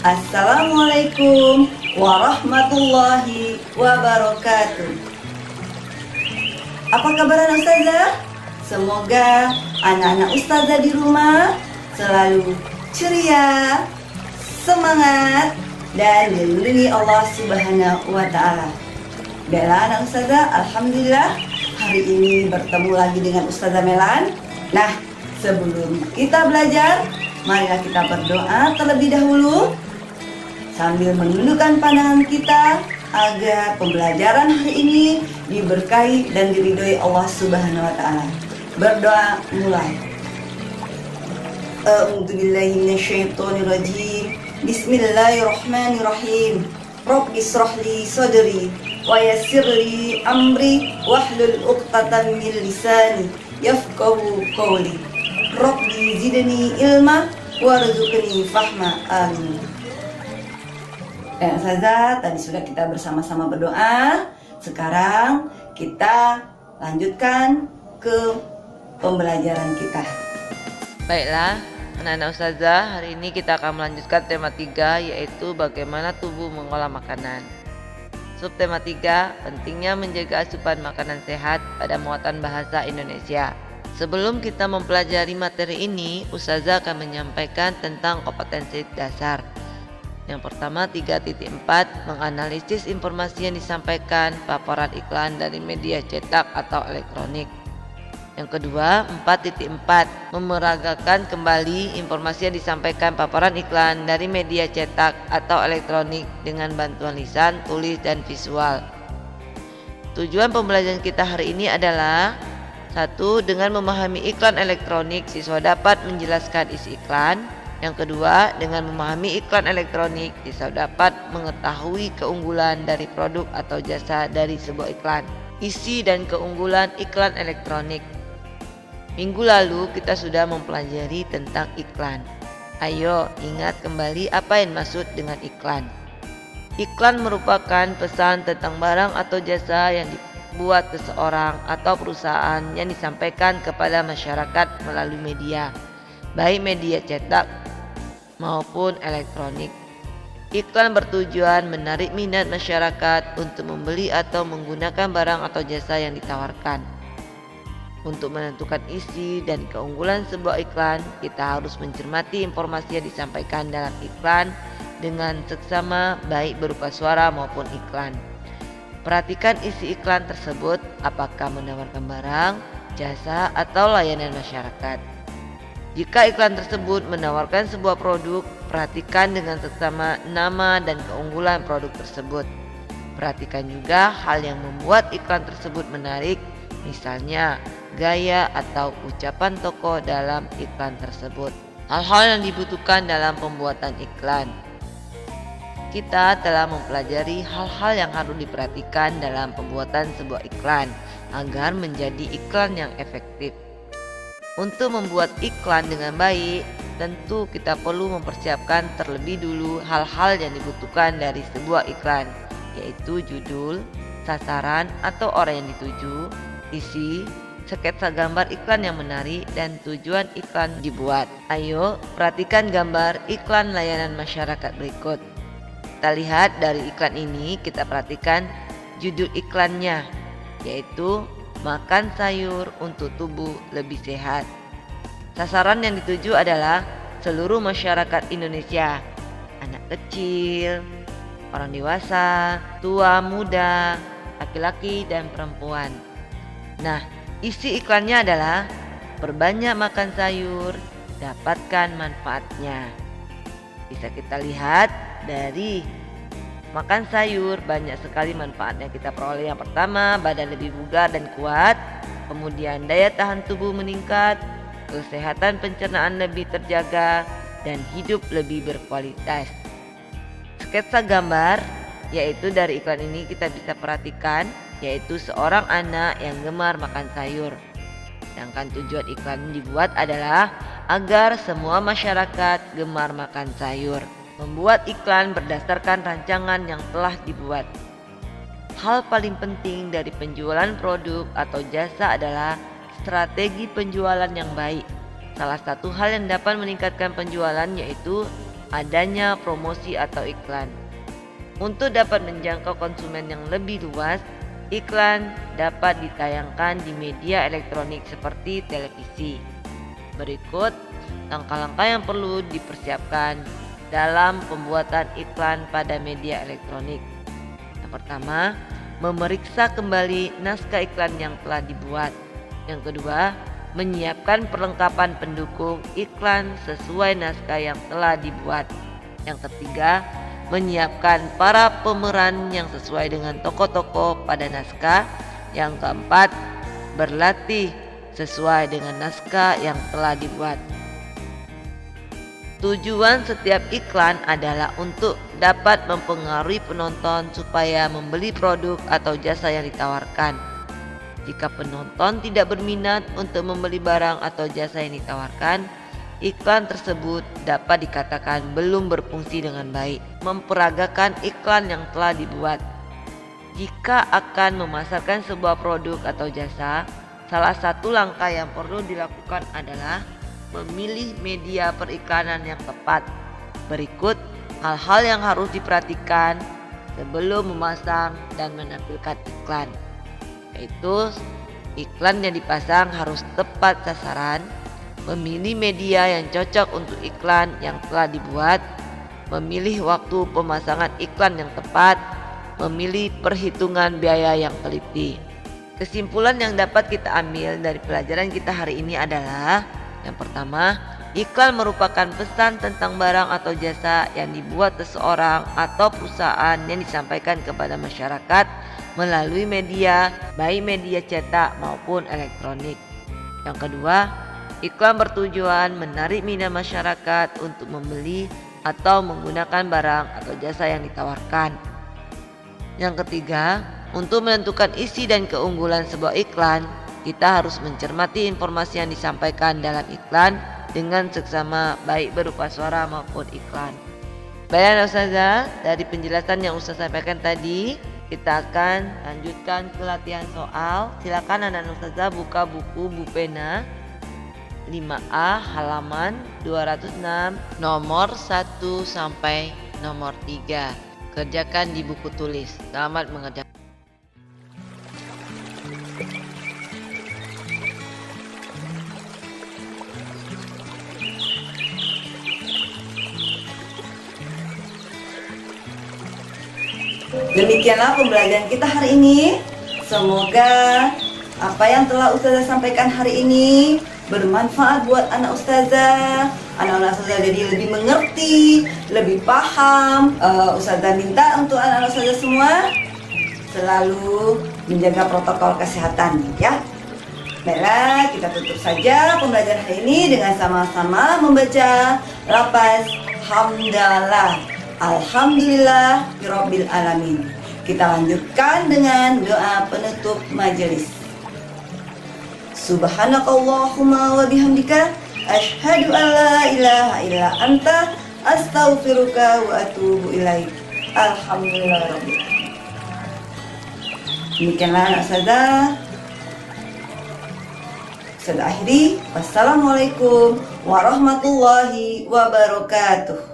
Assalamualaikum warahmatullahi wabarakatuh. Apa kabar anak ustazah? Semoga anak-anak ustazah di rumah selalu ceria, semangat, dan dilindungi Allah Subhanahu wa Ta'ala. Baiklah anak ustazah, alhamdulillah hari ini bertemu lagi dengan Ustazah Melan. Nah, sebelum kita belajar, marilah kita berdoa terlebih dahulu sambil menundukkan pandangan kita agar pembelajaran hari ini diberkahi dan diridhoi Allah Subhanahu wa Ta'ala. Berdoa mulai. A'udzubillahi minasyaitonirrajim. Bismillahirrahmanirrahim. Rabbi ishrah li sadri wa yassir li amri wahlul 'uqdatam min lisani yafqahu qawli. Rabbi zidni ilma warzuqni fahma. Amin. Dan Ustazah, tadi sudah kita bersama-sama berdoa. Sekarang kita lanjutkan ke pembelajaran kita. Baiklah, anak-anak Ustazah, hari ini kita akan melanjutkan tema 3, yaitu bagaimana tubuh mengolah makanan. Subtema 3, pentingnya menjaga asupan makanan sehat pada muatan bahasa Indonesia. Sebelum kita mempelajari materi ini, Ustazah akan menyampaikan tentang kompetensi dasar. Yang pertama 3.4, menganalisis informasi yang disampaikan paparan iklan dari media cetak atau elektronik. Yang kedua 4.4, memeragakan kembali informasi yang disampaikan paparan iklan dari media cetak atau elektronik dengan bantuan lisan, tulis, dan visual. Tujuan pembelajaran kita hari ini adalah 1. Dengan memahami iklan elektronik, siswa dapat menjelaskan isi iklan. Yang kedua, dengan memahami iklan elektronik, siswa dapat mengetahui keunggulan dari produk atau jasa dari sebuah iklan. Isi dan keunggulan iklan elektronik. Minggu lalu kita sudah mempelajari tentang iklan. Ayo ingat kembali apa yang maksud dengan iklan. Iklan merupakan pesan tentang barang atau jasa yang dibuat seseorang atau perusahaan yang disampaikan kepada masyarakat melalui media, baik media cetak maupun elektronik. Iklan bertujuan menarik minat masyarakat untuk membeli atau menggunakan barang atau jasa yang ditawarkan. Untuk menentukan isi dan keunggulan sebuah iklan, kita harus mencermati informasi yang disampaikan dalam iklan dengan seksama, baik berupa suara maupun iklan. Perhatikan isi iklan tersebut, apakah menawarkan barang, jasa, atau layanan masyarakat. Jika iklan tersebut menawarkan sebuah produk, perhatikan dengan seksama nama dan keunggulan produk tersebut. Perhatikan juga hal yang membuat iklan tersebut menarik, misalnya gaya atau ucapan tokoh dalam iklan tersebut. Hal-hal yang dibutuhkan dalam pembuatan iklan. Kita telah mempelajari hal-hal yang harus diperhatikan dalam pembuatan sebuah iklan agar menjadi iklan yang efektif. Untuk membuat iklan dengan baik, tentu kita perlu mempersiapkan terlebih dulu hal-hal yang dibutuhkan dari sebuah iklan, yaitu judul, sasaran atau orang yang dituju, isi, sketsa gambar iklan yang menarik, dan tujuan iklan dibuat. Ayo perhatikan gambar iklan layanan masyarakat berikut. Kita lihat dari iklan ini, kita perhatikan judul iklannya, yaitu makan sayur untuk tubuh lebih sehat. Sasaran yang dituju adalah seluruh masyarakat Indonesia, anak kecil, orang dewasa, tua, muda, laki-laki, dan perempuan. Nah, isi iklannya adalah perbanyak makan sayur, dapatkan manfaatnya. Bisa kita lihat dari makan sayur, banyak sekali manfaat yang kita peroleh. Yang pertama, badan lebih bugar dan kuat. Kemudian daya tahan tubuh meningkat, kesehatan pencernaan lebih terjaga, dan hidup lebih berkualitas. Sketsa gambar, yaitu dari iklan ini kita bisa perhatikan, yaitu seorang anak yang gemar makan sayur. Sedangkan tujuan iklan dibuat adalah agar semua masyarakat gemar makan sayur. Membuat iklan berdasarkan rancangan yang telah dibuat. Hal paling penting dari penjualan produk atau jasa adalah strategi penjualan yang baik. Salah satu hal yang dapat meningkatkan penjualan yaitu adanya promosi atau iklan. Untuk dapat menjangkau konsumen yang lebih luas, iklan dapat ditayangkan di media elektronik seperti televisi. Berikut langkah-langkah yang perlu dipersiapkan dalam pembuatan iklan pada media elektronik. Yang pertama, memeriksa kembali naskah iklan yang telah dibuat. Yang kedua, menyiapkan perlengkapan pendukung iklan sesuai naskah yang telah dibuat. Yang ketiga, menyiapkan para pemeran yang sesuai dengan tokoh-tokoh pada naskah. Yang keempat, berlatih sesuai dengan naskah yang telah dibuat. Tujuan setiap iklan adalah untuk dapat mempengaruhi penonton supaya membeli produk atau jasa yang ditawarkan. Jika penonton tidak berminat untuk membeli barang atau jasa yang ditawarkan, iklan tersebut dapat dikatakan belum berfungsi dengan baik. Memperagakan iklan yang telah dibuat. Jika akan memasarkan sebuah produk atau jasa, salah satu langkah yang perlu dilakukan adalah memilih media periklanan yang tepat. Berikut hal-hal yang harus diperhatikan sebelum memasang dan menampilkan iklan, yaitu iklan yang dipasang harus tepat sasaran, memilih media yang cocok untuk iklan yang telah dibuat, memilih waktu pemasangan iklan yang tepat, memilih perhitungan biaya yang teliti. Kesimpulan yang dapat kita ambil dari pelajaran kita hari ini adalah: yang pertama, iklan merupakan pesan tentang barang atau jasa yang dibuat seseorang atau perusahaan yang disampaikan kepada masyarakat melalui media, baik media cetak maupun elektronik. Yang kedua, iklan bertujuan menarik minat masyarakat untuk membeli atau menggunakan barang atau jasa yang ditawarkan. Yang ketiga, untuk menentukan isi dan keunggulan sebuah iklan, kita harus mencermati informasi yang disampaikan dalam iklan dengan seksama, baik berupa suara maupun iklan. Baik anak ustazah, dari penjelasan yang ustazah sampaikan tadi, kita akan lanjutkan ke latihan soal. Silakan anak ustazah buka buku Bupena 5A halaman 206 nomor 1 sampai nomor 3. Kerjakan di buku tulis. Selamat mengerjakan. Demikianlah pembelajaran kita hari ini. Semoga apa yang telah ustazah sampaikan hari ini bermanfaat buat anak ustazah. Anak-anak ustazah jadi lebih mengerti, lebih paham. Ustazah minta untuk anak-anak ustazah semua selalu menjaga protokol kesehatan, ya. Baiklah, kita tutup saja pembelajaran hari ini dengan sama-sama membaca lafaz hamdalah. Alhamdulillah Rabbil Alamin. Kita lanjutkan dengan doa penutup majelis. Subhanakallahumma wa bihamdika asyhadu an la ilaha illa anta astaghfiruka wa atubu ilaik. Alhamdulillah Rabbil Alamin. Demikianlah anak ustazah. Sudah akhiri. Wassalamualaikum warahmatullahi wabarakatuh.